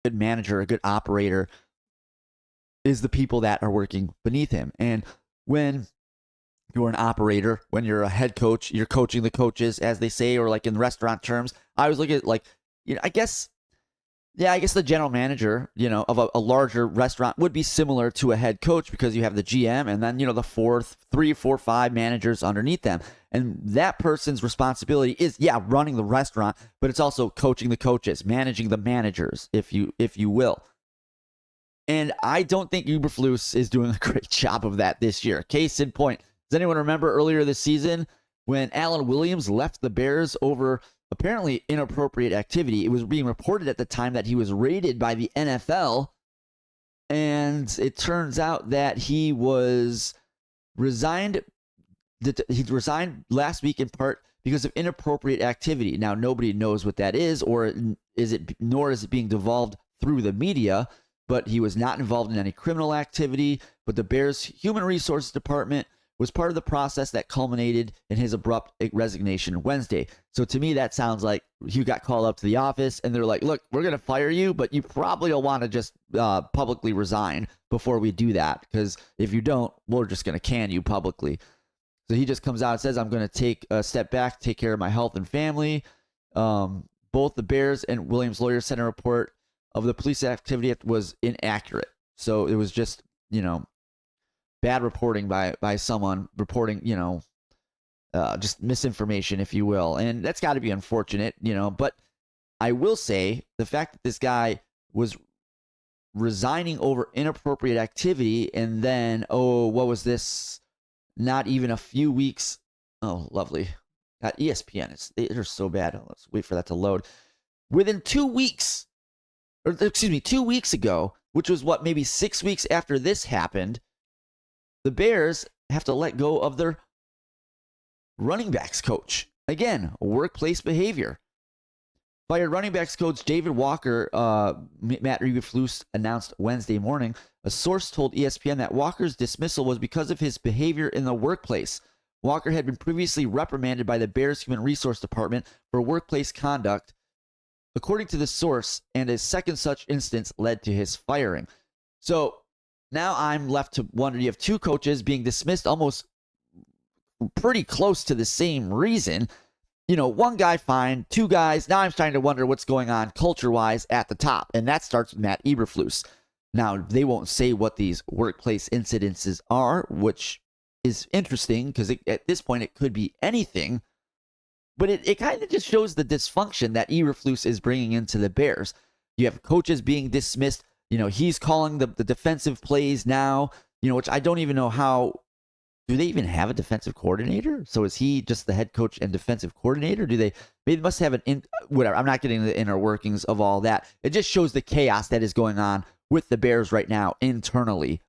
good manager, a good operator is the people that are working beneath him. And when you're an operator, when you're a head coach, you're coaching the coaches, as they say, or like in restaurant terms. I always look at like, I guess the general manager, of a larger restaurant would be similar to a head coach because you have the GM and then, the 3, 4, 5 managers underneath them. And that person's responsibility is, running the restaurant, but it's also coaching the coaches, managing the managers, if you will. And I don't think Eberflus is doing a great job of that this year. Case in point, does anyone remember earlier this season when Alan Williams left the Bears over apparently inappropriate activity? It was being reported at the time that he was raided by the NFL, and it turns out that he was resigned. He resigned last week in part because of inappropriate activity. Now, nobody knows what that is, nor is it being devolved through the media. But he was not involved in any criminal activity. But the Bears' Human Resources Department was part of the process that culminated in his abrupt resignation Wednesday. So to me, that sounds like he got called up to the office and they're like, look, we're going to fire you, but you probably don't want to just publicly resign before we do that. Because if you don't, we're just going to can you publicly. So he just comes out and says, I'm going to take a step back, take care of my health and family. Both the Bears and Williams' lawyers sent a report of the police activity was inaccurate. So it was just, bad reporting by someone reporting, just misinformation, if you will. And that's got to be unfortunate, But I will say the fact that this guy was resigning over inappropriate activity and then, what was this? Not even a few weeks. Oh, lovely. Got ESPN. They're so bad. Let's wait for that to load. Within 2 weeks, 2 weeks ago, which was maybe 6 weeks after this happened, the Bears have to let go of their running backs coach. Again, workplace behavior. Fired running backs coach David Walker, Matt Eberflus announced Wednesday morning. A source told ESPN that Walker's dismissal was because of his behavior in the workplace. Walker had been previously reprimanded by the Bears Human Resource Department for workplace conduct, according to the source, and a second such instance led to his firing. So now I'm left to wonder, you have 2 coaches being dismissed almost pretty close to the same reason. 1 guy fine, 2 guys. Now I'm starting to wonder what's going on culture-wise at the top, and that starts with Matt Eberflus. Now, they won't say what these workplace incidences are, which is interesting because at this point it could be anything. But it kind of just shows the dysfunction that Eberflus is bringing into the Bears. You have coaches being dismissed. He's calling the defensive plays now, which I don't even know how. Do they even have a defensive coordinator? So is he just the head coach and defensive coordinator? They must have whatever. I'm not getting into the inner workings of all that. It just shows the chaos that is going on with the Bears right now internally.